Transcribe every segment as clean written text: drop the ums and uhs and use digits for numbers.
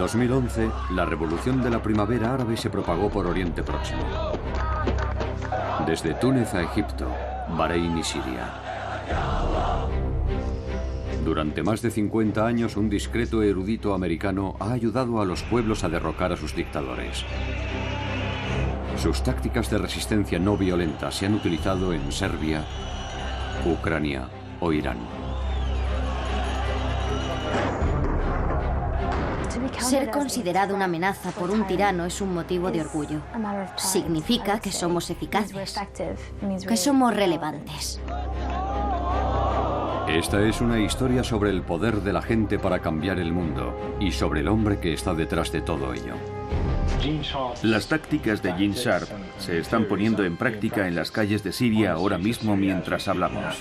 2011, la revolución de la primavera árabe se propagó por Oriente Próximo. Desde Túnez a Egipto, Bahrein y Siria. Durante más de 50 años, un discreto erudito americano ha ayudado a los pueblos a derrocar a sus dictadores. Sus tácticas de resistencia no violenta se han utilizado en Serbia, Ucrania o Irán. Ser considerado una amenaza por un tirano es un motivo de orgullo. Significa que somos eficaces, que somos relevantes. Esta es una historia sobre el poder de la gente para cambiar el mundo y sobre el hombre que está detrás de todo ello. Las tácticas de Gene Sharp se están poniendo en práctica en las calles de Siria ahora mismo mientras hablamos.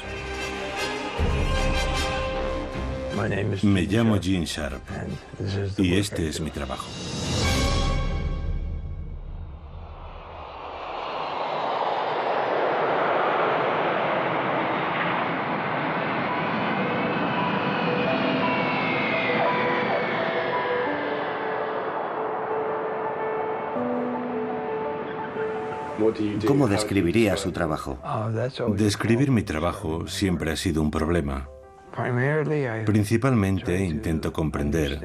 Me llamo Gene Sharp y este es mi trabajo. ¿Cómo describiría su trabajo? Describir mi trabajo siempre ha sido un problema. Principalmente intento comprender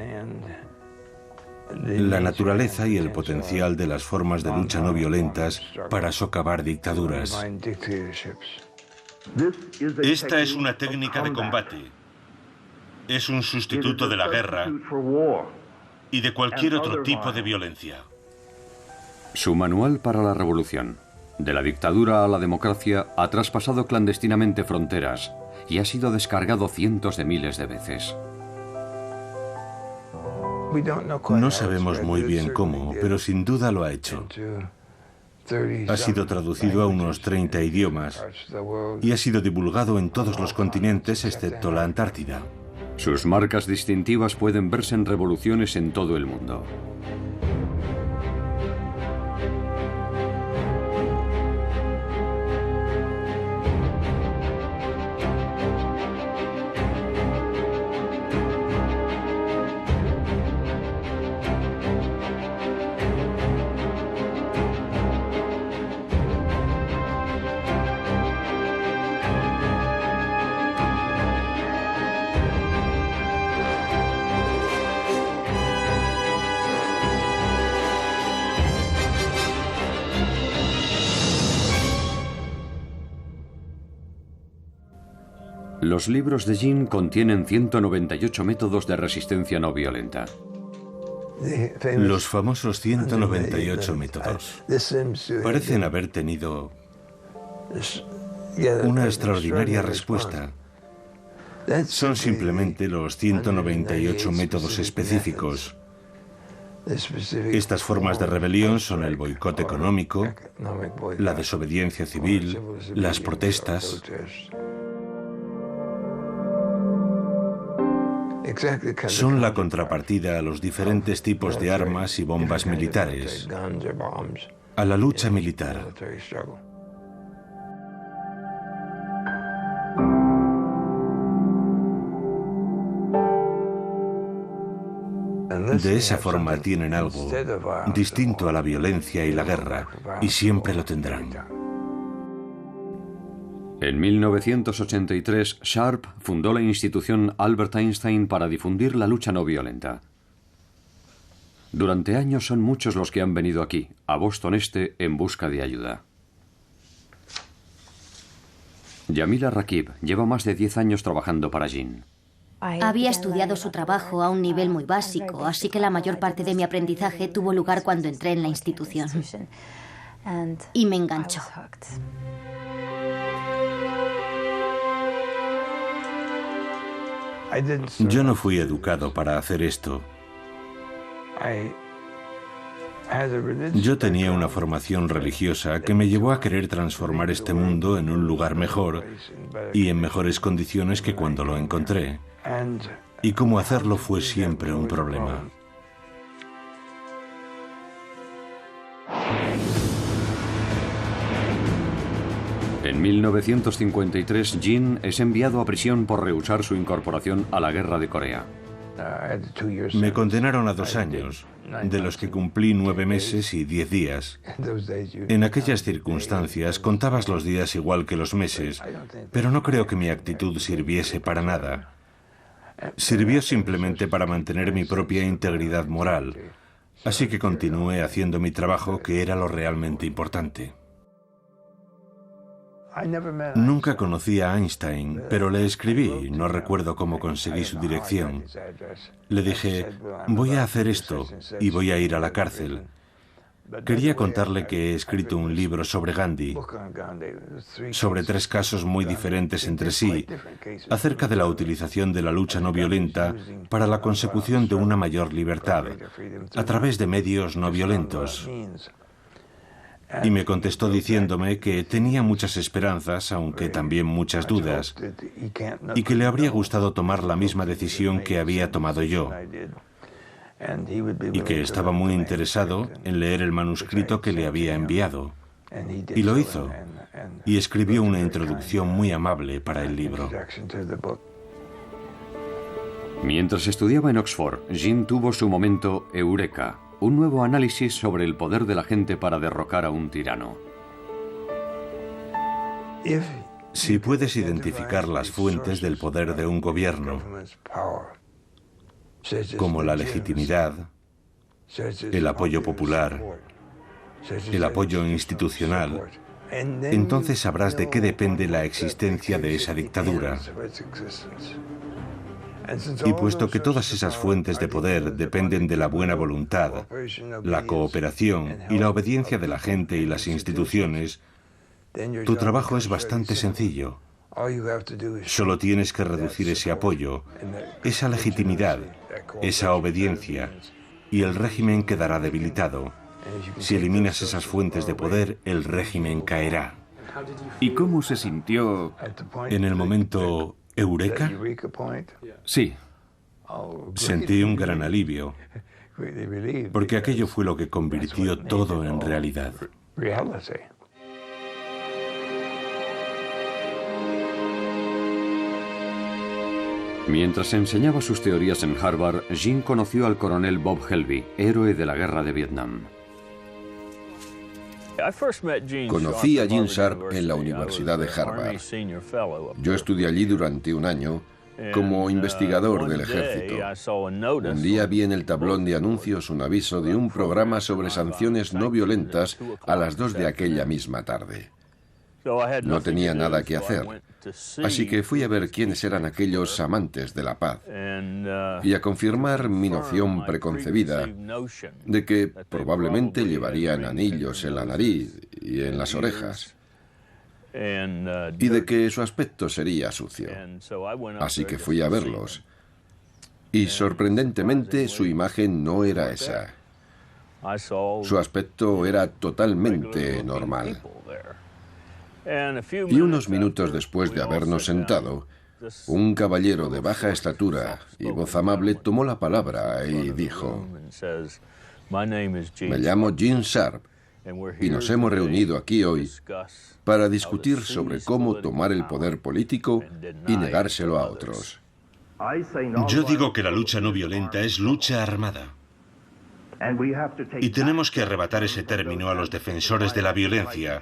la naturaleza y el potencial de las formas de lucha no violentas para socavar dictaduras. Esta es una técnica de combate. Es un sustituto de la guerra y de cualquier otro tipo de violencia. Su manual para la revolución, de la dictadura a la democracia, ha traspasado clandestinamente fronteras y ha sido descargado cientos de miles de veces. No sabemos muy bien cómo, pero sin duda lo ha hecho. Ha sido traducido a unos 30 idiomas y ha sido divulgado en todos los continentes excepto la Antártida. Sus marcas distintivas pueden verse en revoluciones en todo el mundo. Los libros de Gene contienen 198 métodos de resistencia no violenta. Los famosos 198 métodos parecen haber tenido una extraordinaria respuesta. Son simplemente los 198 métodos específicos. Estas formas de rebelión son el boicot económico, la desobediencia civil, las protestas. Son la contrapartida a los diferentes tipos de armas y bombas militares, a la lucha militar. De esa forma tienen algo distinto a la violencia y la guerra, y siempre lo tendrán. En 1983, Sharp fundó la institución Albert Einstein para difundir la lucha no violenta. Durante años son muchos los que han venido aquí, a Boston Este, en busca de ayuda. Yamila Rakib lleva más de 10 años trabajando para Gene. Había estudiado su trabajo a un nivel muy básico, así que la mayor parte de mi aprendizaje tuvo lugar cuando entré en la institución. Y me enganchó. Yo no fui educado para hacer esto. Yo tenía una formación religiosa que me llevó a querer transformar este mundo en un lugar mejor y en mejores condiciones que cuando lo encontré. Y cómo hacerlo fue siempre un problema. En 1953, Gene es enviado a prisión por rehusar su incorporación a la guerra de Corea. Me condenaron a 2 años, de los que cumplí 9 meses y 10 días. En aquellas circunstancias contabas los días igual que los meses, pero no creo que mi actitud sirviese para nada. Sirvió simplemente para mantener mi propia integridad moral, así que continué haciendo mi trabajo, que era lo realmente importante. Nunca conocí a Einstein, pero le escribí, no recuerdo cómo conseguí su dirección. Le dije, voy a hacer esto y voy a ir a la cárcel. Quería contarle que he escrito un libro sobre Gandhi, sobre 3 casos muy diferentes entre sí, acerca de la utilización de la lucha no violenta para la consecución de una mayor libertad, a través de medios no violentos. Y me contestó diciéndome que tenía muchas esperanzas, aunque también muchas dudas, y que le habría gustado tomar la misma decisión que había tomado yo, y que estaba muy interesado en leer el manuscrito que le había enviado. Y lo hizo, y escribió una introducción muy amable para el libro. Mientras estudiaba en Oxford, Jean tuvo su momento eureka, un nuevo análisis sobre el poder de la gente para derrocar a un tirano. Si puedes identificar las fuentes del poder de un gobierno, como la legitimidad, el apoyo popular, el apoyo institucional, entonces sabrás de qué depende la existencia de esa dictadura. Y puesto que todas esas fuentes de poder dependen de la buena voluntad, la cooperación y la obediencia de la gente y las instituciones, tu trabajo es bastante sencillo. Solo tienes que reducir ese apoyo, esa legitimidad, esa obediencia, y el régimen quedará debilitado. Si eliminas esas fuentes de poder, el régimen caerá. ¿Y cómo se sintió En el momento eureka? Sí. Sentí un gran alivio, porque aquello fue lo que convirtió todo en realidad. Mientras enseñaba sus teorías en Harvard, Jean conoció al coronel Bob Helby, héroe de la guerra de Vietnam. Conocí a Gene Sharp en la Universidad de Harvard. Yo estudié allí durante un año como investigador del ejército. Un día vi en el tablón de anuncios un aviso de un programa sobre sanciones no violentas a las 2 de aquella misma tarde. No tenía nada que hacer, así que fui a ver quiénes eran aquellos amantes de la paz y a confirmar mi noción preconcebida de que probablemente llevarían anillos en la nariz y en las orejas y de que su aspecto sería sucio. Así que fui a verlos y sorprendentemente su imagen no era esa. Su aspecto era totalmente normal. Y unos minutos después de habernos sentado, un caballero de baja estatura y voz amable tomó la palabra y dijo: me llamo Gene Sharp y nos hemos reunido aquí hoy para discutir sobre cómo tomar el poder político y negárselo a otros. Yo digo que la lucha no violenta es lucha armada. Y tenemos que arrebatar ese término a los defensores de la violencia,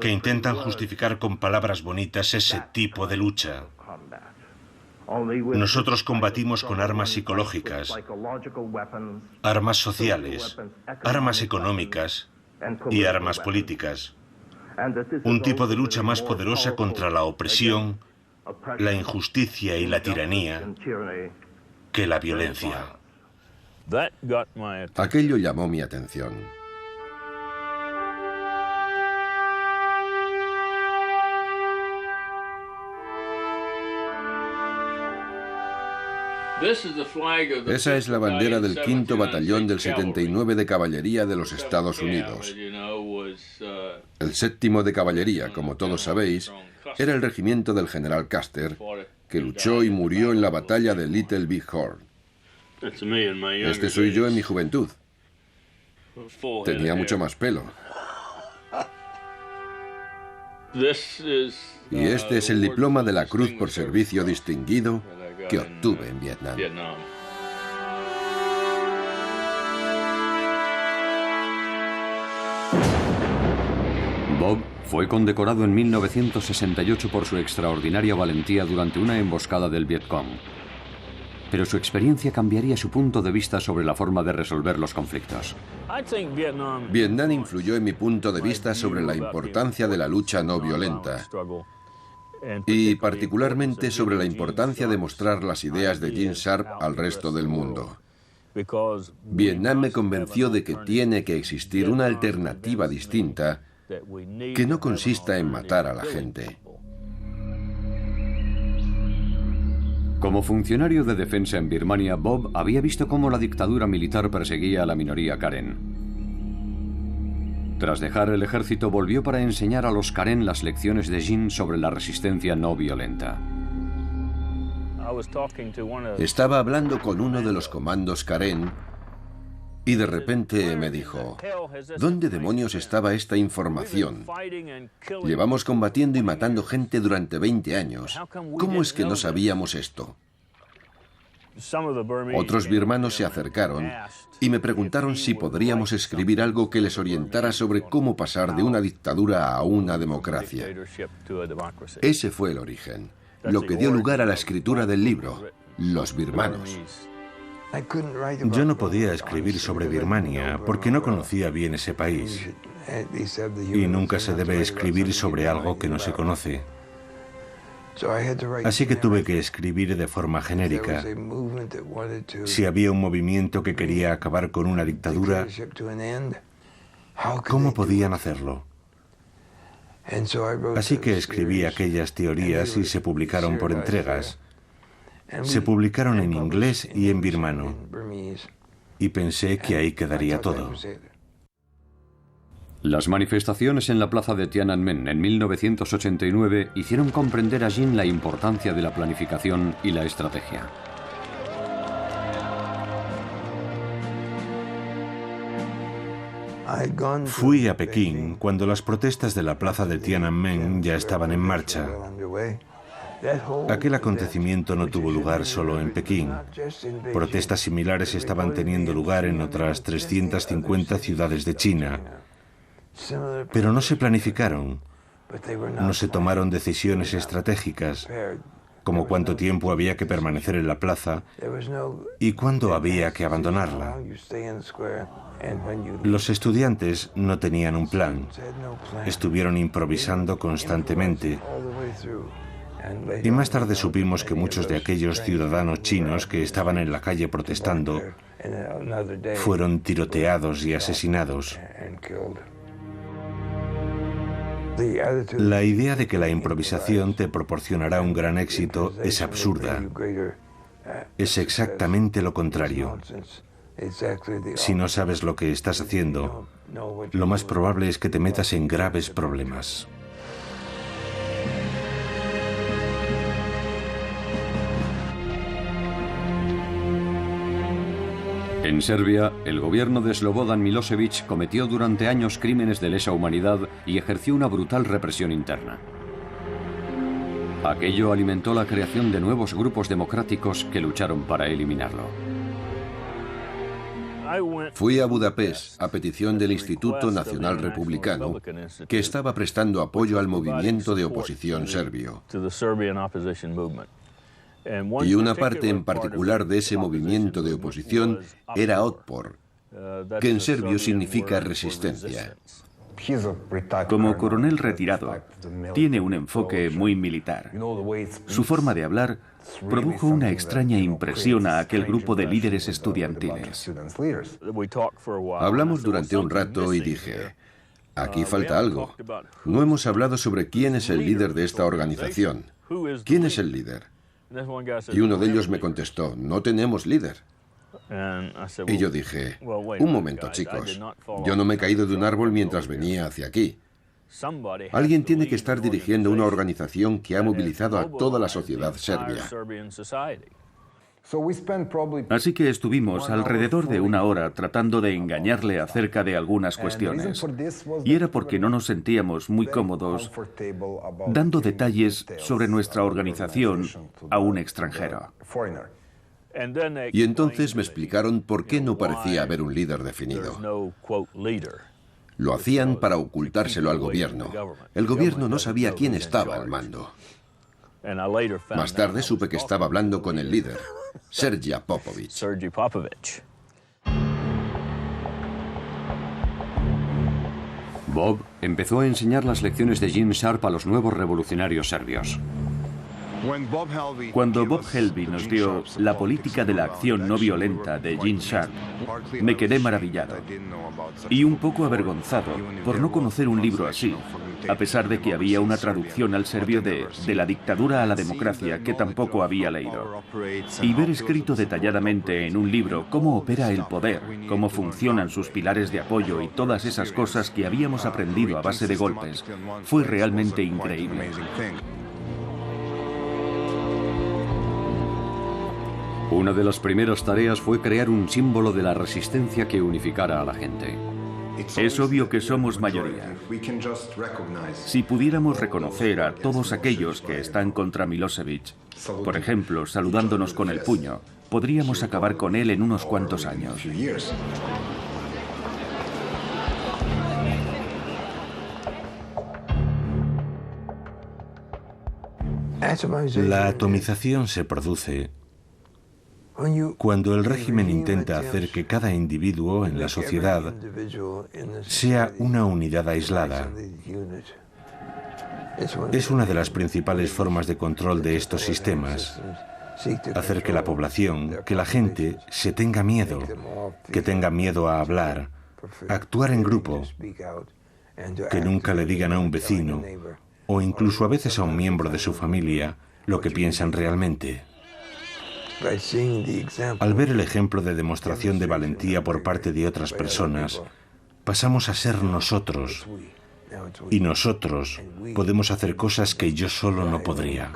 que intentan justificar con palabras bonitas ese tipo de lucha. Nosotros combatimos con armas psicológicas, armas sociales, armas económicas y armas políticas. Un tipo de lucha más poderosa contra la opresión, la injusticia y la tiranía que la violencia. Aquello llamó mi atención. Esa es la bandera del 5º Batallón del 79 de Caballería de los Estados Unidos. El 7º de Caballería, como todos sabéis, era el regimiento del general Custer, que luchó y murió en la batalla de Little Big Horn. Este soy yo en mi juventud. Tenía mucho más pelo. Y este es el diploma de la Cruz por Servicio Distinguido que obtuve en Vietnam. Bob fue condecorado en 1968 por su extraordinaria valentía durante una emboscada del Vietcong. Pero su experiencia cambiaría su punto de vista sobre la forma de resolver los conflictos. Vietnam influyó en mi punto de vista sobre la importancia de la lucha no violenta y particularmente sobre la importancia de mostrar las ideas de Gene Sharp al resto del mundo. Vietnam me convenció de que tiene que existir una alternativa distinta que no consista en matar a la gente. Como funcionario de defensa en Birmania, Bob había visto cómo la dictadura militar perseguía a la minoría Karen. Tras dejar el ejército, volvió para enseñar a los Karen las lecciones de Gene sobre la resistencia no violenta. Estaba hablando con uno de los comandos Karen y de repente me dijo: ¿dónde demonios estaba esta información? Llevamos combatiendo y matando gente durante 20 años. ¿Cómo es que no sabíamos esto? Otros birmanos se acercaron y me preguntaron si podríamos escribir algo que les orientara sobre cómo pasar de una dictadura a una democracia. Ese fue el origen, lo que dio lugar a la escritura del libro, Los birmanos. Yo no podía escribir sobre Birmania porque no conocía bien ese país. Y nunca se debe escribir sobre algo que no se conoce. Así que tuve que escribir de forma genérica. Si había un movimiento que quería acabar con una dictadura, ¿cómo podían hacerlo? Así que escribí aquellas teorías y se publicaron por entregas. Se publicaron en inglés y en birmano. Y pensé que ahí quedaría todo. Las manifestaciones en la plaza de Tiananmen en 1989 hicieron comprender a Gene la importancia de la planificación y la estrategia. Fui a Pekín cuando las protestas de la plaza de Tiananmen ya estaban en marcha. Aquel acontecimiento no tuvo lugar solo en Pekín. Protestas similares estaban teniendo lugar en otras 350 ciudades de China. Pero no se planificaron, no se tomaron decisiones estratégicas, como cuánto tiempo había que permanecer en la plaza y cuándo había que abandonarla. Los estudiantes no tenían un plan, estuvieron improvisando constantemente. Y más tarde supimos que muchos de aquellos ciudadanos chinos que estaban en la calle protestando fueron tiroteados y asesinados. La idea de que la improvisación te proporcionará un gran éxito es absurda. Es exactamente lo contrario. Si no sabes lo que estás haciendo, lo más probable es que te metas en graves problemas. En Serbia, el gobierno de Slobodan Milosevic cometió durante años crímenes de lesa humanidad y ejerció una brutal represión interna. Aquello alimentó la creación de nuevos grupos democráticos que lucharon para eliminarlo. Fui a Budapest a petición del Instituto Nacional Republicano, que estaba prestando apoyo al movimiento de oposición serbio. Y una parte en particular de ese movimiento de oposición era Otpor, que en serbio significa resistencia. Como coronel retirado, tiene un enfoque muy militar. Su forma de hablar produjo una extraña impresión a aquel grupo de líderes estudiantiles. Hablamos durante un rato y dije: aquí falta algo. No hemos hablado sobre quién es el líder de esta organización. ¿Quién es el líder? Y uno de ellos me contestó: no tenemos líder. Y yo dije: un momento, chicos, yo no me he caído de un árbol mientras venía hacia aquí. Alguien tiene que estar dirigiendo una organización que ha movilizado a toda la sociedad serbia. Así que estuvimos alrededor de una hora tratando de engañarle acerca de algunas cuestiones. Y era porque no nos sentíamos muy cómodos dando detalles sobre nuestra organización a un extranjero. Y entonces me explicaron por qué no parecía haber un líder definido. Lo hacían para ocultárselo al gobierno. El gobierno no sabía quién estaba al mando. Más tarde supe que estaba hablando con el líder, Sergei Popovich. Bob empezó a enseñar las lecciones de Gene Sharp a los nuevos revolucionarios serbios. Cuando Bob Helby nos dio La política de la acción no violenta de Gene Sharp, me quedé maravillado y un poco avergonzado por no conocer un libro así, a pesar de que había una traducción al serbio de la dictadura a la democracia que tampoco había leído. Y ver escrito detalladamente en un libro cómo opera el poder, cómo funcionan sus pilares de apoyo y todas esas cosas que habíamos aprendido a base de golpes, fue realmente increíble. Una de las primeras tareas fue crear un símbolo de la resistencia que unificara a la gente. Es obvio que somos mayoría. Si pudiéramos reconocer a todos aquellos que están contra Milosevic, por ejemplo, saludándonos con el puño, podríamos acabar con él en unos cuantos años. La atomización se produce cuando el régimen intenta hacer que cada individuo en la sociedad sea una unidad aislada. Es una de las principales formas de control de estos sistemas, hacer que la población, que la gente, se tenga miedo, que tenga miedo a hablar, a actuar en grupo, que nunca le digan a un vecino, o incluso a veces a un miembro de su familia, lo que piensan realmente. Al ver el ejemplo de demostración de valentía por parte de otras personas, pasamos a ser nosotros. Y nosotros podemos hacer cosas que yo solo no podría.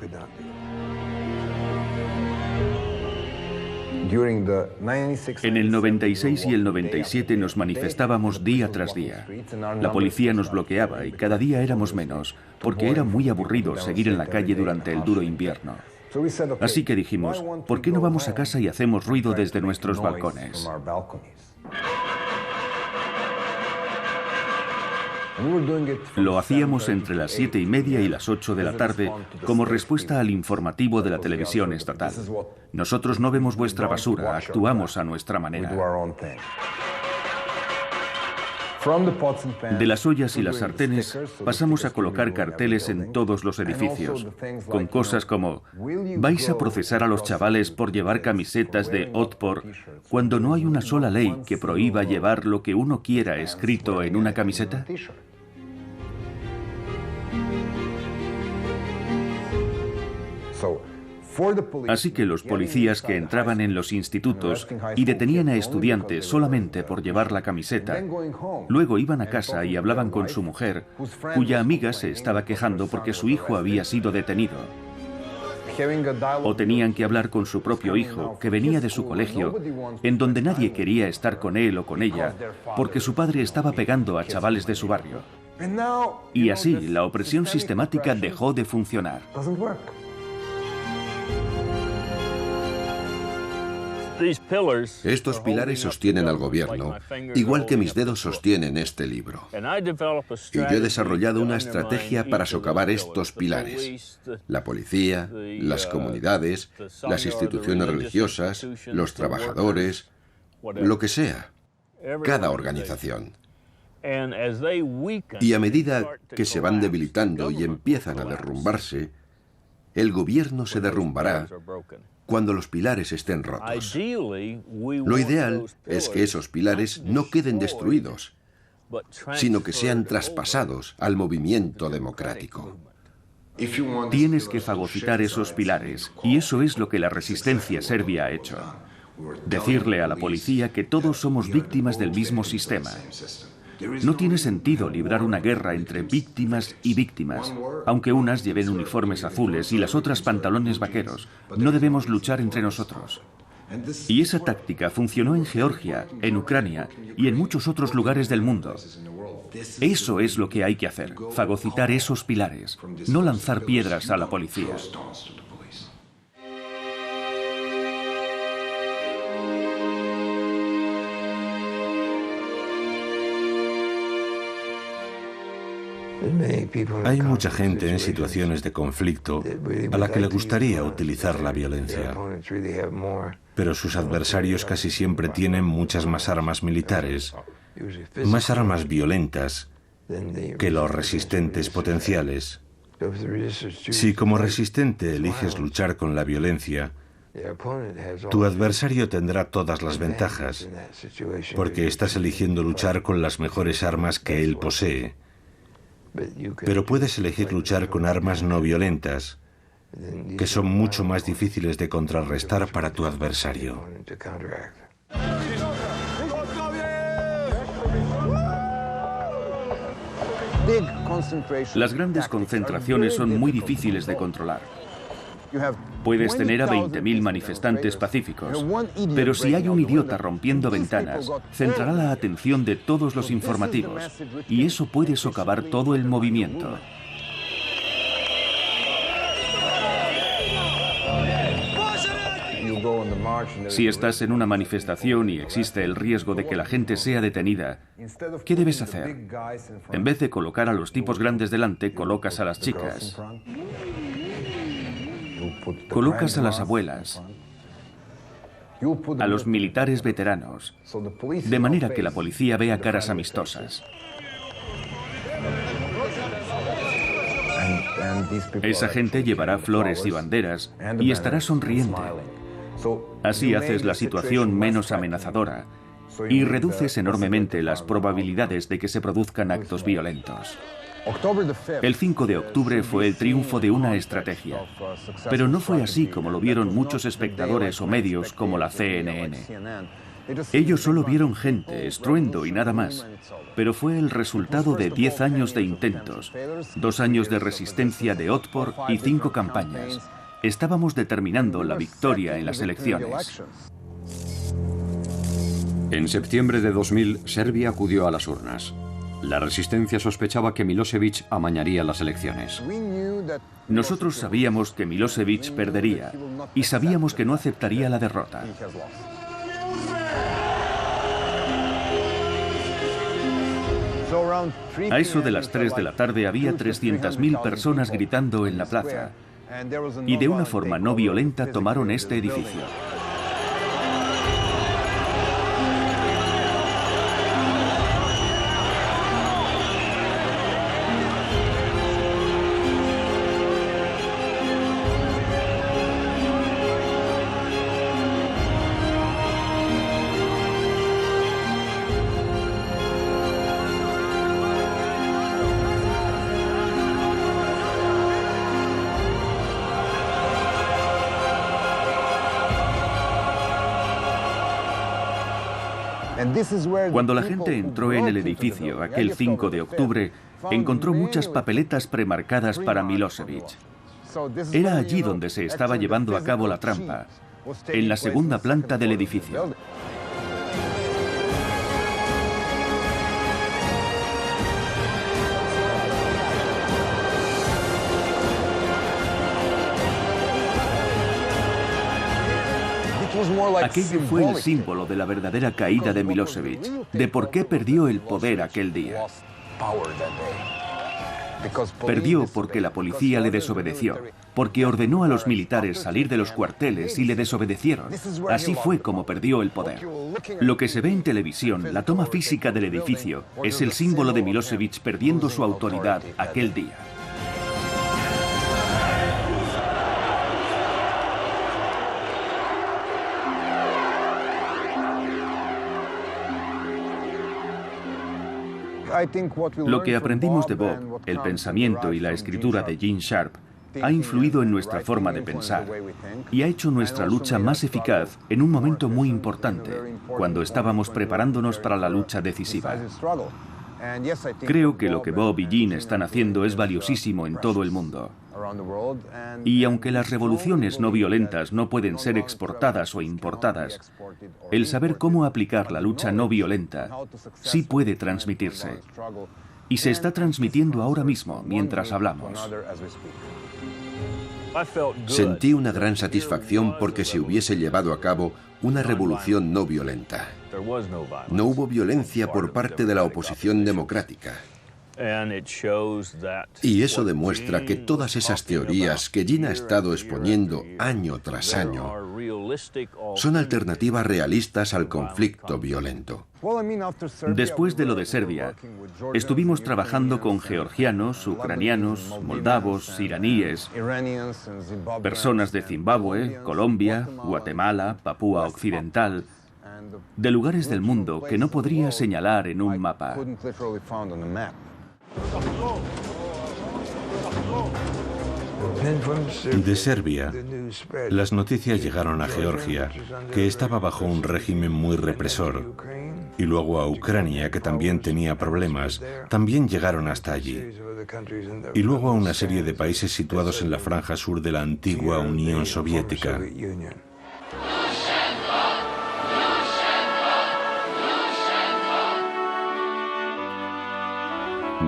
En el 96 y el 97 nos manifestábamos día tras día. La policía nos bloqueaba y cada día éramos menos, porque era muy aburrido seguir en la calle durante el duro invierno. Así que dijimos, ¿por qué no vamos a casa y hacemos ruido desde nuestros balcones? Lo hacíamos entre las 7:30 y las 8 de la tarde como respuesta al informativo de la televisión estatal. Nosotros no vemos vuestra basura, actuamos a nuestra manera. De las ollas y las sartenes pasamos a colocar carteles en todos los edificios, con cosas como «¿Vais a procesar a los chavales por llevar camisetas de Otpor cuando no hay una sola ley que prohíba llevar lo que uno quiera escrito en una camiseta?» Así que los policías que entraban en los institutos y detenían a estudiantes solamente por llevar la camiseta, luego iban a casa y hablaban con su mujer, cuya amiga se estaba quejando porque su hijo había sido detenido. O tenían que hablar con su propio hijo, que venía de su colegio, en donde nadie quería estar con él o con ella, porque su padre estaba pegando a chavales de su barrio. Y así, la opresión sistemática dejó de funcionar. Estos pilares sostienen al gobierno, igual que mis dedos sostienen este libro. Y yo he desarrollado una estrategia para socavar estos pilares. La policía, las comunidades, las instituciones religiosas, los trabajadores, lo que sea, cada organización. Y a medida que se van debilitando y empiezan a derrumbarse, el gobierno se derrumbará cuando los pilares estén rotos. Lo ideal es que esos pilares no queden destruidos, sino que sean traspasados al movimiento democrático. Tienes que fagocitar esos pilares, y eso es lo que la resistencia serbia ha hecho. Decirle a la policía que todos somos víctimas del mismo sistema. No tiene sentido librar una guerra entre víctimas y víctimas, aunque unas lleven uniformes azules y las otras pantalones vaqueros. No debemos luchar entre nosotros. Y esa táctica funcionó en Georgia, en Ucrania y en muchos otros lugares del mundo. Eso es lo que hay que hacer, fagocitar esos pilares, no lanzar piedras a la policía. Hay mucha gente en situaciones de conflicto a la que le gustaría utilizar la violencia, pero sus adversarios casi siempre tienen muchas más armas militares, más armas violentas que los resistentes potenciales. Si como resistente eliges luchar con la violencia, tu adversario tendrá todas las ventajas, porque estás eligiendo luchar con las mejores armas que él posee. Pero puedes elegir luchar con armas no violentas, que son mucho más difíciles de contrarrestar para tu adversario. Las grandes concentraciones son muy difíciles de controlar. Puedes tener a 20.000 manifestantes pacíficos, pero si hay un idiota rompiendo ventanas, centrará la atención de todos los informativos, y eso puede socavar todo el movimiento. Si estás en una manifestación y existe el riesgo de que la gente sea detenida, ¿qué debes hacer? En vez de colocar a los tipos grandes delante, colocas a las chicas. Colocas a las abuelas, a los militares veteranos, de manera que la policía vea caras amistosas. Esa gente llevará flores y banderas y estará sonriente. Así haces la situación menos amenazadora y reduces enormemente las probabilidades de que se produzcan actos violentos. El 5 de octubre fue el triunfo de una estrategia, pero no fue así como lo vieron muchos espectadores o medios como la CNN. Ellos solo vieron gente, estruendo y nada más, pero fue el resultado de 10 años de intentos, 2 años de resistencia de Otpor y 5 campañas. Estábamos determinando la victoria en las elecciones. En septiembre de 2000, Serbia acudió a las urnas. La resistencia sospechaba que Milosevic amañaría las elecciones. Nosotros sabíamos que Milosevic perdería y sabíamos que no aceptaría la derrota. A eso de las 3 de la tarde había 300.000 personas gritando en la plaza y de una forma no violenta tomaron este edificio. Cuando la gente entró en el edificio aquel 5 de octubre, encontró muchas papeletas premarcadas para Milosevic. Era allí donde se estaba llevando a cabo la trampa, en la segunda planta del edificio. Aquello fue el símbolo de la verdadera caída de Milosevic, de por qué perdió el poder aquel día. Perdió porque la policía le desobedeció, porque ordenó a los militares salir de los cuarteles y le desobedecieron. Así fue como perdió el poder. Lo que se ve en televisión, la toma física del edificio, es el símbolo de Milosevic perdiendo su autoridad aquel día. Lo que aprendimos de Bob, el pensamiento y la escritura de Gene Sharp, ha influido en nuestra forma de pensar y ha hecho nuestra lucha más eficaz en un momento muy importante, cuando estábamos preparándonos para la lucha decisiva. Creo que lo que Bob y Gene están haciendo es valiosísimo en todo el mundo. Y aunque las revoluciones no violentas no pueden ser exportadas o importadas, el saber cómo aplicar la lucha no violenta sí puede transmitirse. Y se está transmitiendo ahora mismo, mientras hablamos. Sentí una gran satisfacción porque se hubiese llevado a cabo una revolución no violenta. No hubo violencia por parte de la oposición democrática. Y eso demuestra que todas esas teorías que Jean ha estado exponiendo año tras año son alternativas realistas al conflicto violento. Después de lo de Serbia, estuvimos trabajando con georgianos, ucranianos, moldavos, iraníes, personas de Zimbabue, Colombia, Guatemala, Papúa Occidental, de lugares del mundo que no podría señalar en un mapa. De Serbia, las noticias llegaron a Georgia, que estaba bajo un régimen muy represor, y luego a Ucrania, que también tenía problemas, también llegaron hasta allí, y luego a una serie de países situados en la franja sur de la antigua Unión Soviética.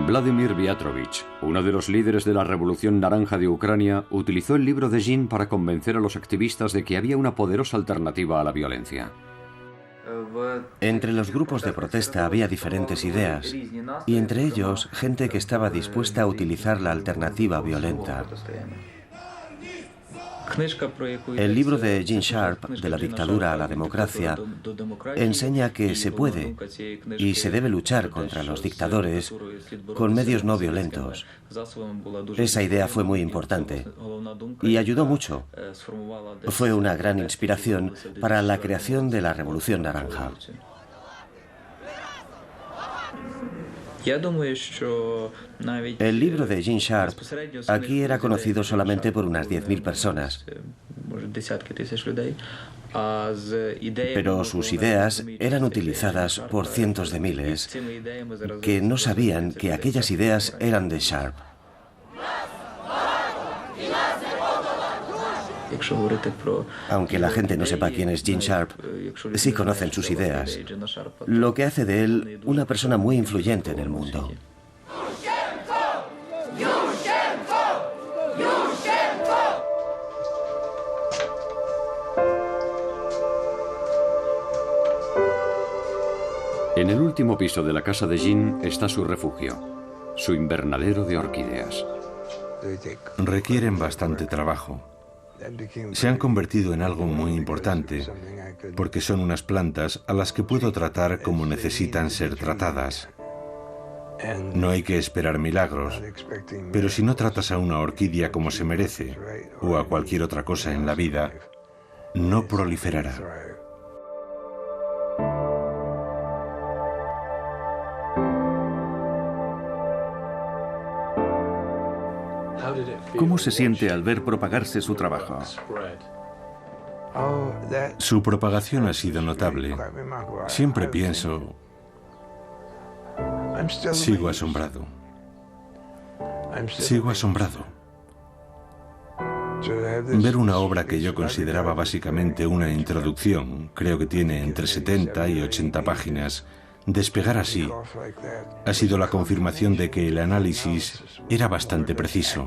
Vladimir Viatrovich, uno de los líderes de la Revolución Naranja de Ucrania, utilizó el libro de Jean para convencer a los activistas de que había una poderosa alternativa a la violencia. Entre los grupos de protesta había diferentes ideas, y entre ellos gente que estaba dispuesta a utilizar la alternativa violenta. El libro de Gene Sharp, De la dictadura a la democracia, enseña que se puede y se debe luchar contra los dictadores con medios no violentos. Esa idea fue muy importante y ayudó mucho. Fue una gran inspiración para la creación de la Revolución Naranja. El libro de Gene Sharp aquí era conocido solamente por unas 10.000 personas, pero sus ideas eran utilizadas por cientos de miles que no sabían que aquellas ideas eran de Sharp. Aunque la gente no sepa quién es Gene Sharp, sí conocen sus ideas, lo que hace de él una persona muy influyente en el mundo. En el último piso de la casa de Jean está su refugio, su invernadero de orquídeas. Requieren bastante trabajo. Se han convertido en algo muy importante, porque son unas plantas a las que puedo tratar como necesitan ser tratadas. No hay que esperar milagros, pero si no tratas a una orquídea como se merece, o a cualquier otra cosa en la vida, no proliferará. ¿Cómo se siente al ver propagarse su trabajo? Su propagación ha sido notable. Siempre pienso, sigo asombrado. Sigo asombrado. Ver una obra que yo consideraba básicamente una introducción, creo que tiene entre 70 y 80 páginas, despegar así ha sido la confirmación de que el análisis era bastante preciso.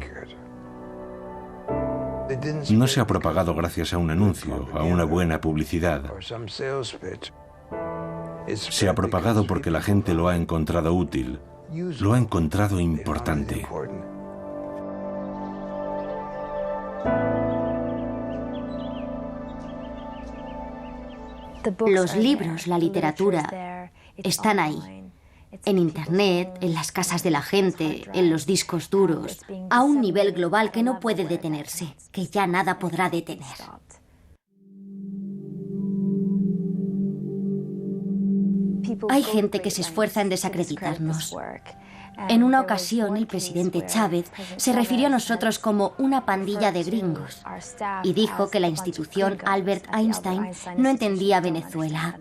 No se ha propagado gracias a un anuncio, a una buena publicidad. Se ha propagado porque la gente lo ha encontrado útil, lo ha encontrado importante. Los libros, la literatura, están ahí. En Internet, en las casas de la gente, en los discos duros, a un nivel global que no puede detenerse, que ya nada podrá detener. Hay gente que se esfuerza en desacreditarnos. En una ocasión, el presidente Chávez se refirió a nosotros como una pandilla de gringos y dijo que la institución Albert Einstein no entendía Venezuela.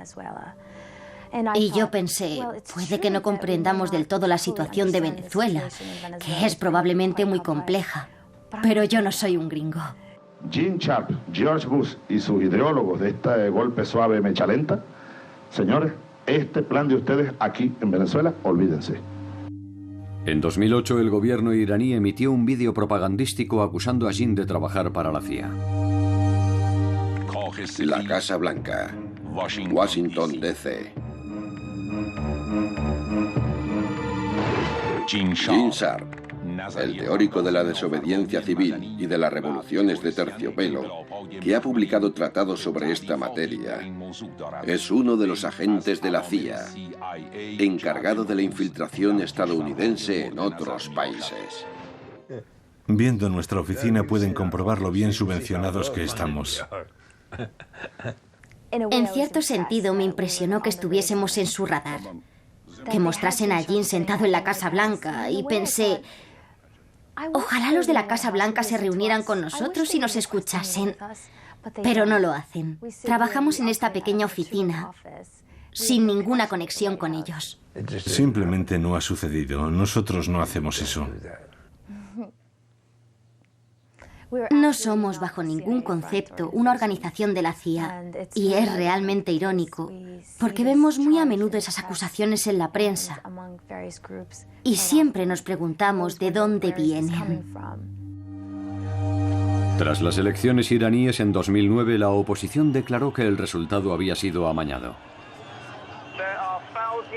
Y yo pensé, puede que no comprendamos del todo la situación de Venezuela, que es probablemente muy compleja, pero yo no soy un gringo. Gene Sharp, George Bush y sus ideólogos de este golpe suave mecha lenta, señores, este plan de ustedes aquí en Venezuela, olvídense. En 2008, el gobierno iraní emitió un vídeo propagandístico acusando a Jean de trabajar para la CIA. La Casa Blanca, Washington, D.C. Gene Sharp, el teórico de la desobediencia civil y de las revoluciones de terciopelo, que ha publicado tratados sobre esta materia, es uno de los agentes de la CIA, encargado de la infiltración estadounidense en otros países. Viendo nuestra oficina pueden comprobar lo bien subvencionados que estamos. En cierto sentido me impresionó que estuviésemos en su radar, que mostrasen a Gene sentado en la Casa Blanca, y pensé, ojalá los de la Casa Blanca se reunieran con nosotros y nos escuchasen, pero no lo hacen. Trabajamos en esta pequeña oficina sin ninguna conexión con ellos. Simplemente no ha sucedido. Nosotros no hacemos eso. No somos bajo ningún concepto una organización de la CIA, y es realmente irónico, porque vemos muy a menudo esas acusaciones en la prensa, y siempre nos preguntamos de dónde vienen. Tras las elecciones iraníes en 2009, la oposición declaró que el resultado había sido amañado.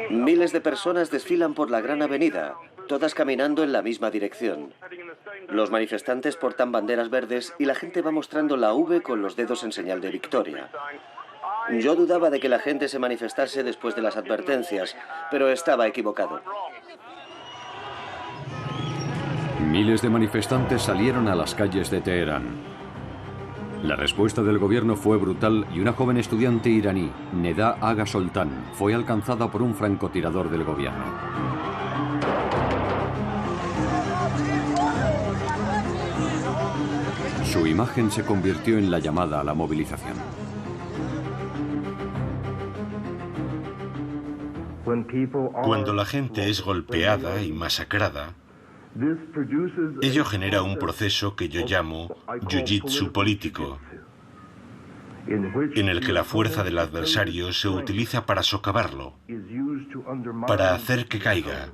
Miles de personas desfilan por la Gran Avenida, todas caminando en la misma dirección. Los manifestantes portan banderas verdes y la gente va mostrando la V con los dedos en señal de victoria. Yo dudaba de que la gente se manifestase después de las advertencias, pero estaba equivocado. Miles de manifestantes salieron a las calles de Teherán. La respuesta del gobierno fue brutal y una joven estudiante iraní, Neda Aga Soltan, fue alcanzada por un francotirador del gobierno. Su imagen se convirtió en la llamada a la movilización. Cuando la gente es golpeada y masacrada, ello genera un proceso que yo llamo jiu-jitsu político, en el que la fuerza del adversario se utiliza para socavarlo, para hacer que caiga,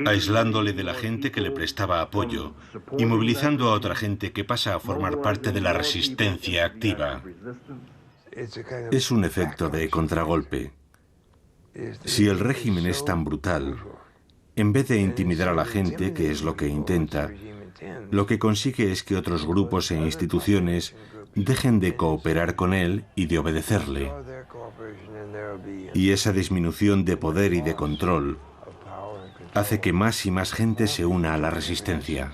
aislándole de la gente que le prestaba apoyo y movilizando a otra gente que pasa a formar parte de la resistencia activa. Es un efecto de contragolpe. Si el régimen es tan brutal, en vez de intimidar a la gente, que es lo que intenta, lo que consigue es que otros grupos e instituciones dejen de cooperar con él y de obedecerle. Y esa disminución de poder y de control hace que más y más gente se una a la resistencia.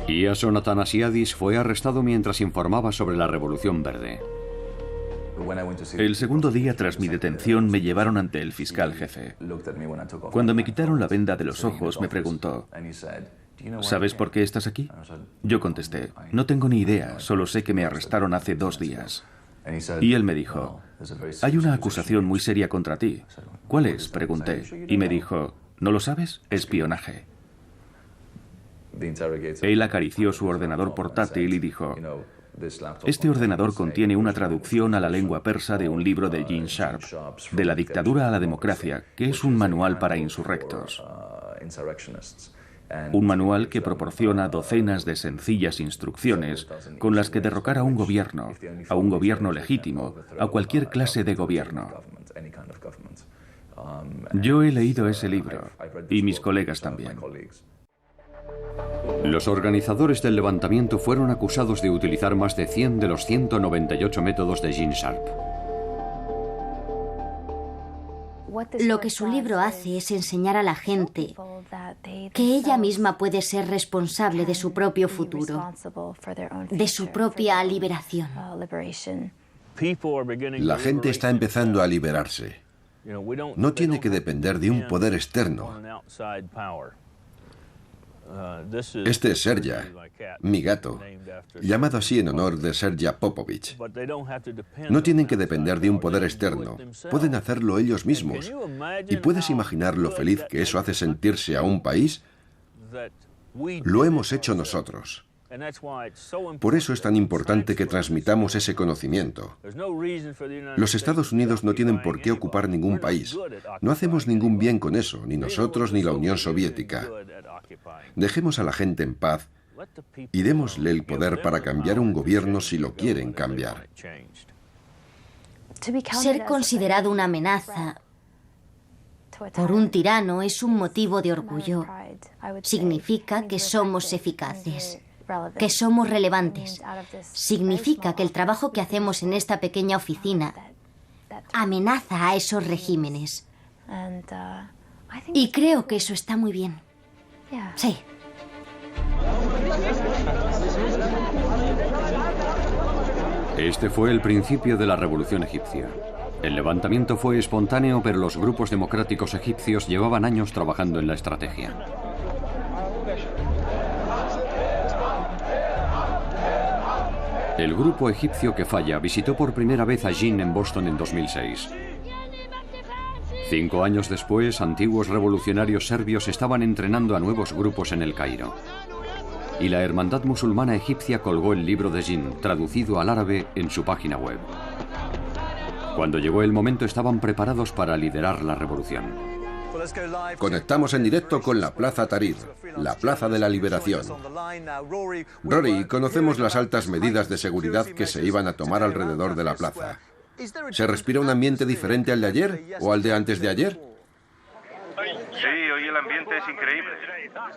Iason Athanasiadis fue arrestado mientras informaba sobre la Revolución Verde. El segundo día tras mi detención me llevaron ante el fiscal jefe. Cuando me quitaron la venda de los ojos me preguntó, ¿sabes por qué estás aquí? Yo contesté, no tengo ni idea, solo sé que me arrestaron hace 2 días. Y él me dijo, hay una acusación muy seria contra ti. ¿Cuál es?, pregunté. Y me dijo, ¿no lo sabes? Espionaje. Él acarició su ordenador portátil y dijo, este ordenador contiene una traducción a la lengua persa de un libro de Gene Sharp, De la dictadura a la democracia, que es un manual para insurrectos. Un manual que proporciona docenas de sencillas instrucciones con las que derrocar a un gobierno legítimo, a cualquier clase de gobierno. Yo he leído ese libro, y mis colegas también. Los organizadores del levantamiento fueron acusados de utilizar más de 100 de los 198 métodos de Gene Sharp. Lo que su libro hace es enseñar a la gente que ella misma puede ser responsable de su propio futuro, de su propia liberación. La gente está empezando a liberarse. No tiene que depender de un poder externo. Este es Serja, mi gato, llamado así en honor de Serja Popovich. No tienen que depender de un poder externo, pueden hacerlo ellos mismos. ¿Y puedes imaginar lo feliz que eso hace sentirse a un país? Lo hemos hecho nosotros. Por eso es tan importante que transmitamos ese conocimiento. Los Estados Unidos no tienen por qué ocupar ningún país. No hacemos ningún bien con eso, ni nosotros ni la Unión Soviética. Dejemos a la gente en paz y démosle el poder para cambiar un gobierno si lo quieren cambiar. Ser considerado una amenaza por un tirano es un motivo de orgullo. Significa que somos eficaces, que somos relevantes. Significa que el trabajo que hacemos en esta pequeña oficina amenaza a esos regímenes. Y creo que eso está muy bien. Sí. Este fue el principio de la revolución egipcia. El levantamiento fue espontáneo, pero los grupos democráticos egipcios llevaban años trabajando en la estrategia. El grupo egipcio que falla visitó por primera vez a Jin en Boston en 2006. 5 años después, antiguos revolucionarios serbios estaban entrenando a nuevos grupos en El Cairo. Y la Hermandad Musulmana Egipcia colgó el libro de Jin, traducido al árabe, en su página web. Cuando llegó el momento, estaban preparados para liderar la revolución. Conectamos en directo con la Plaza Tahrir, la Plaza de la Liberación. Rory, conocemos las altas medidas de seguridad que se iban a tomar alrededor de la plaza. ¿Se respira un ambiente diferente al de ayer o al de antes de ayer? Sí, hoy el ambiente es increíble.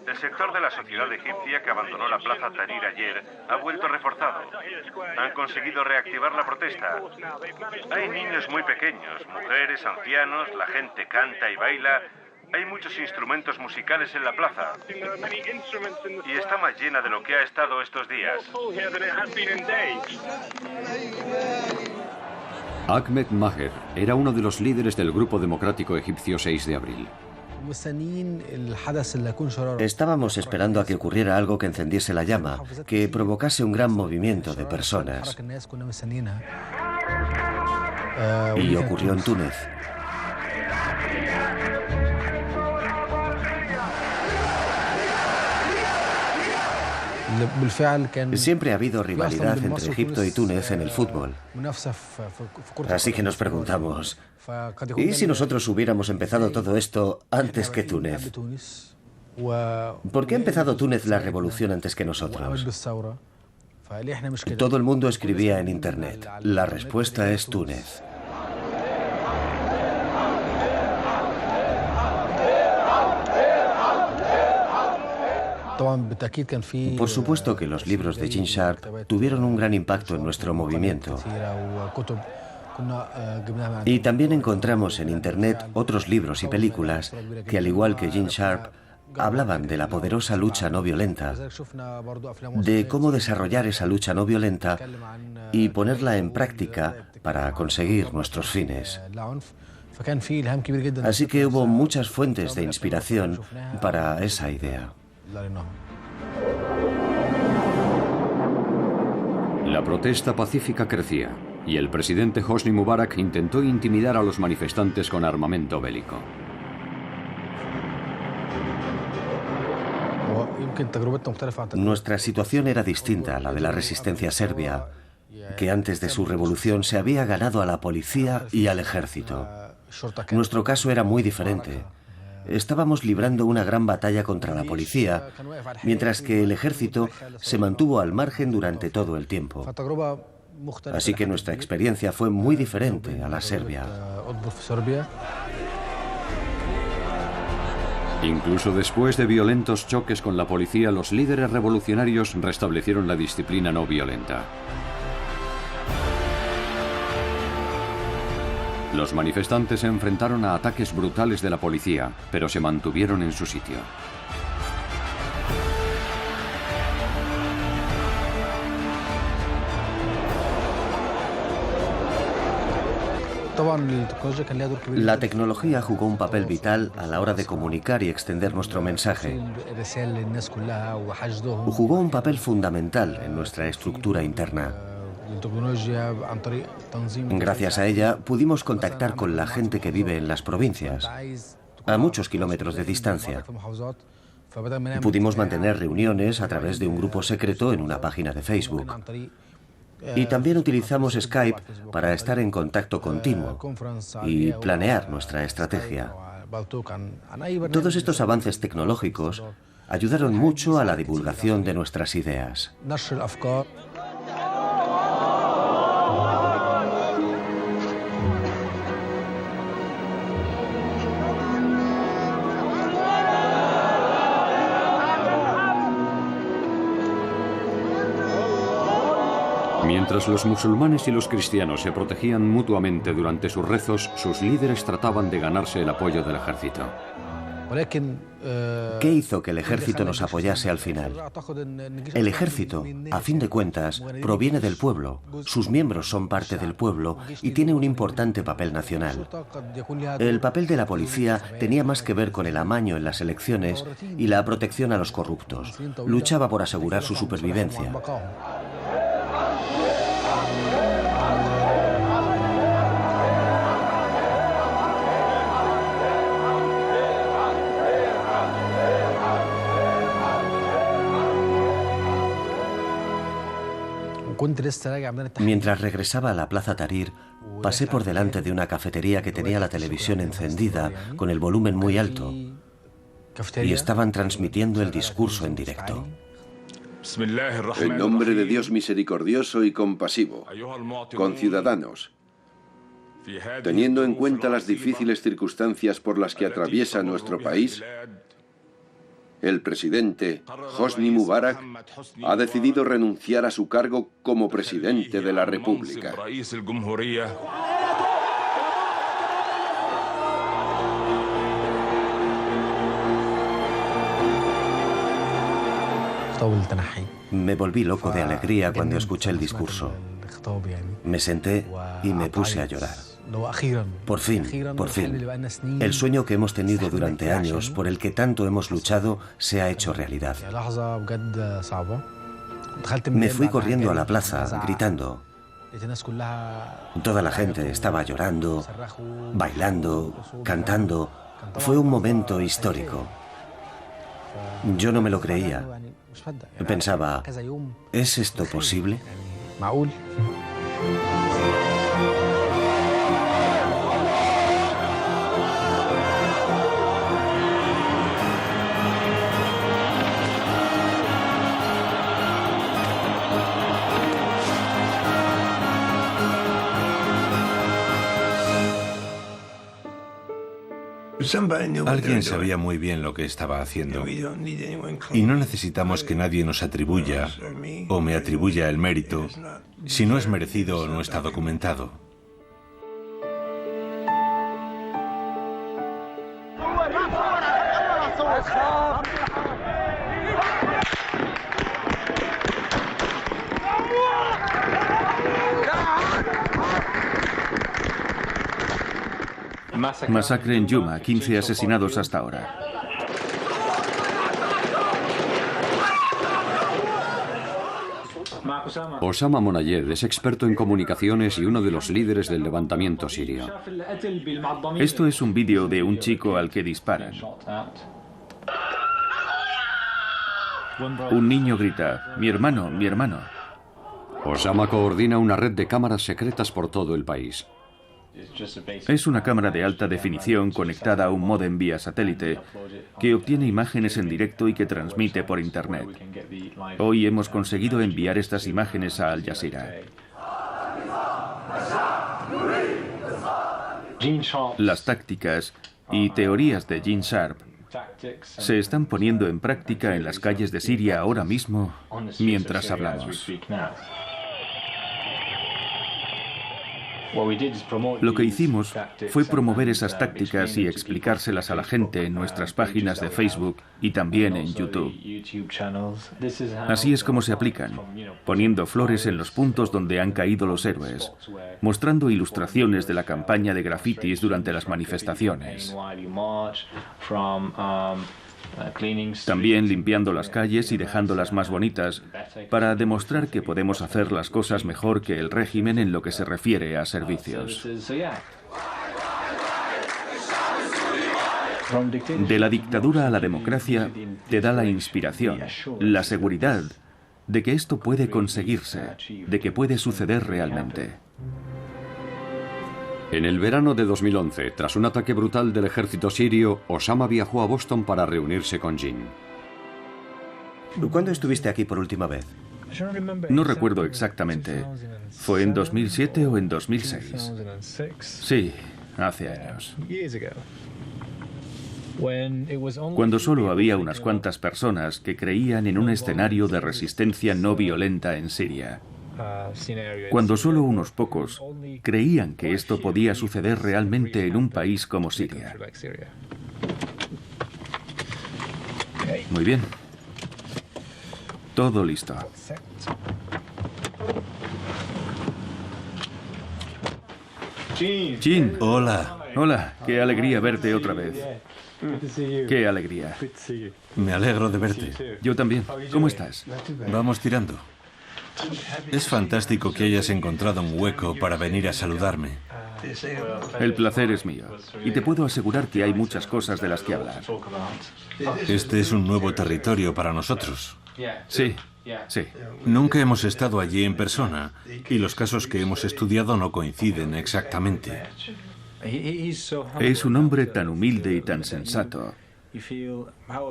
El sector de la sociedad egipcia que abandonó la Plaza Tahrir ayer ha vuelto reforzado. Han conseguido reactivar la protesta. Hay niños muy pequeños, mujeres, ancianos, la gente canta y baila. Hay muchos instrumentos musicales en la plaza. Y está más llena de lo que ha estado estos días. Ahmed Maher era uno de los líderes del Grupo Democrático Egipcio 6 de abril. Estábamos esperando a que ocurriera algo que encendiese la llama, que provocase un gran movimiento de personas. Y ocurrió en Túnez. Siempre ha habido rivalidad entre Egipto y Túnez en el fútbol. Así que nos preguntamos, ¿y si nosotros hubiéramos empezado todo esto antes que Túnez? ¿Por qué ha empezado Túnez la revolución antes que nosotros? Todo el mundo escribía en Internet. La respuesta es Túnez. Por supuesto que los libros de Gene Sharp tuvieron un gran impacto en nuestro movimiento. Y también encontramos en Internet otros libros y películas que, al igual que Gene Sharp, hablaban de la poderosa lucha no violenta, de cómo desarrollar esa lucha no violenta y ponerla en práctica para conseguir nuestros fines. Así que hubo muchas fuentes de inspiración para esa idea. La protesta pacífica crecía y el presidente Hosni Mubarak intentó intimidar a los manifestantes con armamento bélico. Nuestra situación era distinta a la de la resistencia serbia, que antes de su revolución se había ganado a la policía y al ejército. Nuestro caso era muy diferente. Estábamos librando una gran batalla contra la policía, mientras que el ejército se mantuvo al margen durante todo el tiempo. Así que nuestra experiencia fue muy diferente a la serbia. Incluso después de violentos choques con la policía, los líderes revolucionarios restablecieron la disciplina no violenta. Los manifestantes se enfrentaron a ataques brutales de la policía, pero se mantuvieron en su sitio. La tecnología jugó un papel vital a la hora de comunicar y extender nuestro mensaje. Jugó un papel fundamental en nuestra estructura interna. Gracias a ella pudimos contactar con la gente que vive en las provincias, a muchos kilómetros de distancia. Pudimos mantener reuniones a través de un grupo secreto en una página de Facebook. Y también utilizamos Skype para estar en contacto continuo y planear nuestra estrategia. Todos estos avances tecnológicos ayudaron mucho a la divulgación de nuestras ideas. Mientras los musulmanes y los cristianos se protegían mutuamente durante sus rezos, sus líderes trataban de ganarse el apoyo del ejército. ¿Qué hizo que el ejército nos apoyase al final? El ejército, a fin de cuentas, proviene del pueblo. Sus miembros son parte del pueblo y tiene un importante papel nacional. El papel de la policía tenía más que ver con el amaño en las elecciones y la protección a los corruptos. Luchaba por asegurar su supervivencia. Mientras regresaba a la Plaza Tahrir, pasé por delante de una cafetería que tenía la televisión encendida con el volumen muy alto y estaban transmitiendo el discurso en directo. En nombre de Dios misericordioso y compasivo, conciudadanos, teniendo en cuenta las difíciles circunstancias por las que atraviesa nuestro país, el presidente Hosni Mubarak ha decidido renunciar a su cargo como presidente de la República. Me volví loco de alegría cuando escuché el discurso. Me senté y me puse a llorar. Por fin, el sueño que hemos tenido durante años, por el que tanto hemos luchado, se ha hecho realidad. Me fui corriendo a la plaza, gritando. Toda la gente estaba llorando, bailando, cantando. Fue un momento histórico. Yo no me lo creía. Pensaba, ¿es esto posible? Alguien sabía muy bien lo que estaba haciendo. Y no necesitamos que nadie nos atribuya o me atribuya el mérito si no es merecido o no está documentado. Masacre en Yuma, 15 asesinados hasta ahora. Osama Monayed es experto en comunicaciones y uno de los líderes del levantamiento sirio. Esto es un vídeo de un chico al que disparan. Un niño grita, "Mi hermano, mi hermano". Osama coordina una red de cámaras secretas por todo el país. Es una cámara de alta definición conectada a un módem vía satélite que obtiene imágenes en directo y que transmite por Internet. Hoy hemos conseguido enviar estas imágenes a Al Jazeera. Las tácticas y teorías de Gene Sharp se están poniendo en práctica en las calles de Siria ahora mismo mientras hablamos. Lo que hicimos fue promover esas tácticas y explicárselas a la gente en nuestras páginas de Facebook y también en YouTube. Así es como se aplican, poniendo flores en los puntos donde han caído los héroes, mostrando ilustraciones de la campaña de grafitis durante las manifestaciones. También limpiando las calles y dejándolas más bonitas para demostrar que podemos hacer las cosas mejor que el régimen en lo que se refiere a servicios. De la dictadura a la democracia te da la inspiración, la seguridad de que esto puede conseguirse, de que puede suceder realmente. En el verano de 2011, tras un ataque brutal del ejército sirio, Osama viajó a Boston para reunirse con Gene. ¿Cuándo estuviste aquí por última vez? No recuerdo exactamente. ¿Fue en 2007 o en 2006? Sí, hace años. Cuando solo había unas cuantas personas que creían en un escenario de resistencia no violenta en Siria. cuando solo unos pocos creían que esto podía suceder realmente en un país como Siria. Muy bien. Todo listo. Jin. Hola. Hola, qué alegría verte otra vez. Qué alegría. Me alegro de verte. Yo también. ¿Cómo estás? Vamos tirando. Es fantástico que hayas encontrado un hueco para venir a saludarme. El placer es mío. Y te puedo asegurar que hay muchas cosas de las que hablar. Este es un nuevo territorio para nosotros. Sí, sí. Nunca hemos estado allí en persona y los casos que hemos estudiado no coinciden exactamente. Es un hombre tan humilde y tan sensato.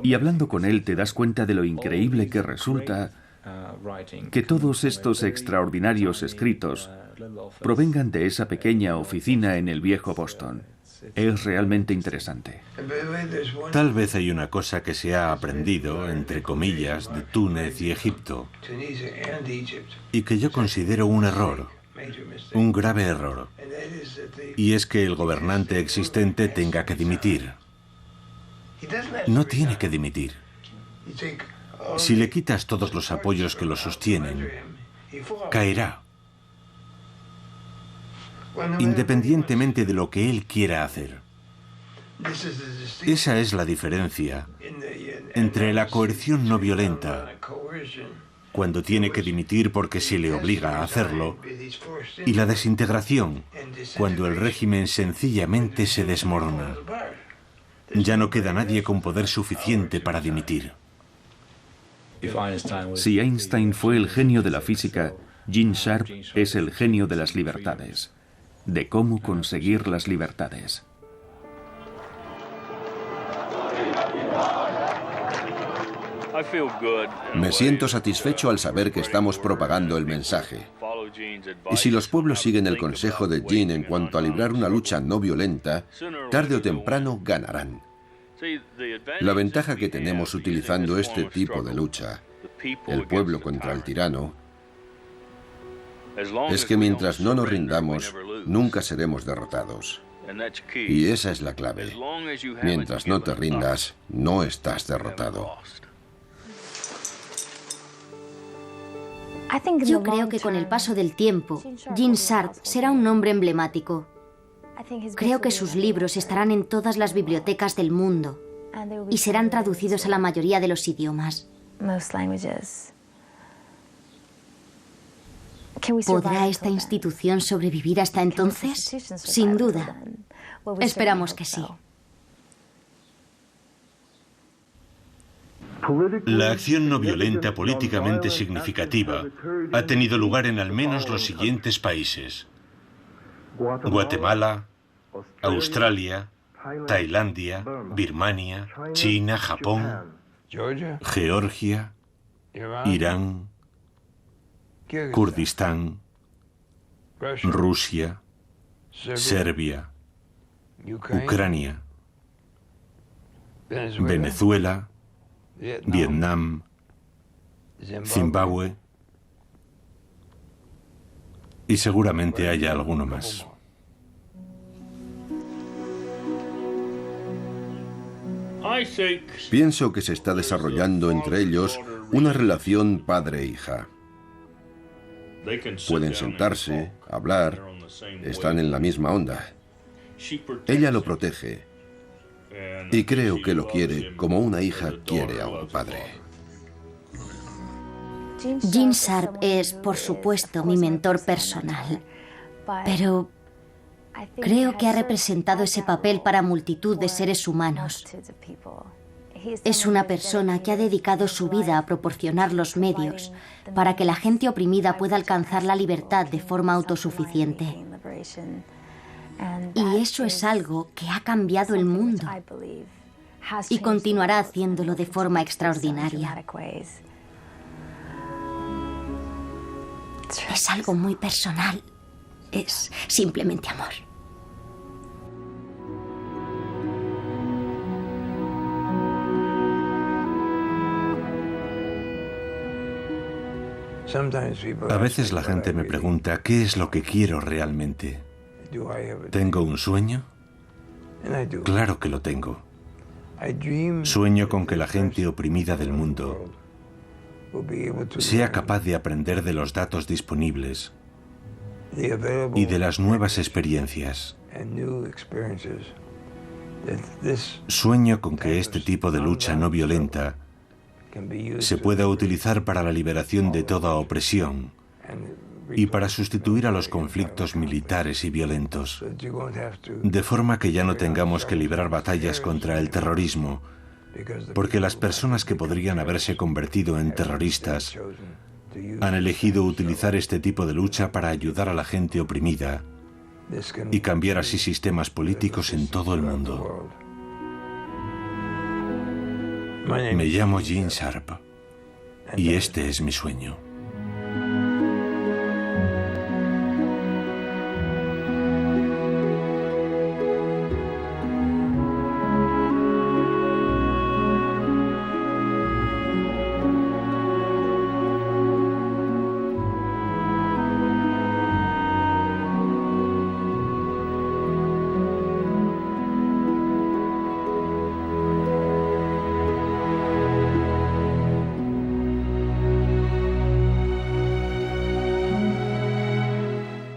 Y hablando con él te das cuenta de lo increíble que resulta que todos estos extraordinarios escritos provengan de esa pequeña oficina en el viejo Boston. Es realmente interesante. Tal vez hay una cosa que se ha aprendido, entre comillas, de Túnez y Egipto, y que yo considero un error, un grave error, y es que el gobernante existente tenga que dimitir. No tiene que dimitir. Si le quitas todos los apoyos que lo sostienen, caerá, independientemente de lo que él quiera hacer. Esa es la diferencia entre la coerción no violenta, cuando tiene que dimitir porque se le obliga a hacerlo, y la desintegración, cuando el régimen sencillamente se desmorona. Ya no queda nadie con poder suficiente para dimitir. Si Einstein fue el genio de la física, Gene Sharp es el genio de las libertades, de cómo conseguir las libertades. Me siento satisfecho al saber que estamos propagando el mensaje. Y si los pueblos siguen el consejo de Gene en cuanto a librar una lucha no violenta, tarde o temprano ganarán. La ventaja que tenemos utilizando este tipo de lucha, el pueblo contra el tirano, es que mientras no nos rindamos, nunca seremos derrotados. Y esa es la clave. Mientras no te rindas, no estás derrotado. Yo creo que con el paso del tiempo, Gene Sharp será un nombre emblemático. Creo que sus libros estarán en todas las bibliotecas del mundo y serán traducidos a la mayoría de los idiomas. ¿Podrá esta institución sobrevivir hasta entonces? Sin duda. Esperamos que sí. La acción no violenta políticamente significativa ha tenido lugar en al menos los siguientes países: Guatemala, Australia, Tailandia, Birmania, China, Japón, Georgia, Irán, Kurdistán, Rusia, Serbia, Ucrania, Venezuela, Vietnam, Zimbabue y seguramente haya alguno más. Pienso que se está desarrollando entre ellos una relación padre-hija. Pueden sentarse, hablar, están en la misma onda. Ella lo protege y creo que lo quiere como una hija quiere a un padre. Gene Sharp es, por supuesto, mi mentor personal, pero creo que ha representado ese papel para multitud de seres humanos. Es una persona que ha dedicado su vida a proporcionar los medios para que la gente oprimida pueda alcanzar la libertad de forma autosuficiente. Y eso es algo que ha cambiado el mundo y continuará haciéndolo de forma extraordinaria. Es algo muy personal. Es simplemente amor. A veces la gente me pregunta qué es lo que quiero realmente. ¿Tengo un sueño? Claro que lo tengo. Sueño con que la gente oprimida del mundo sea capaz de aprender de los datos disponibles y de las nuevas experiencias. Sueño con que este tipo de lucha no violenta se pueda utilizar para la liberación de toda opresión y para sustituir a los conflictos militares y violentos, de forma que ya no tengamos que librar batallas contra el terrorismo, porque las personas que podrían haberse convertido en terroristas han elegido utilizar este tipo de lucha para ayudar a la gente oprimida y cambiar así sistemas políticos en todo el mundo. Me llamo Gene Sharp y este es mi sueño.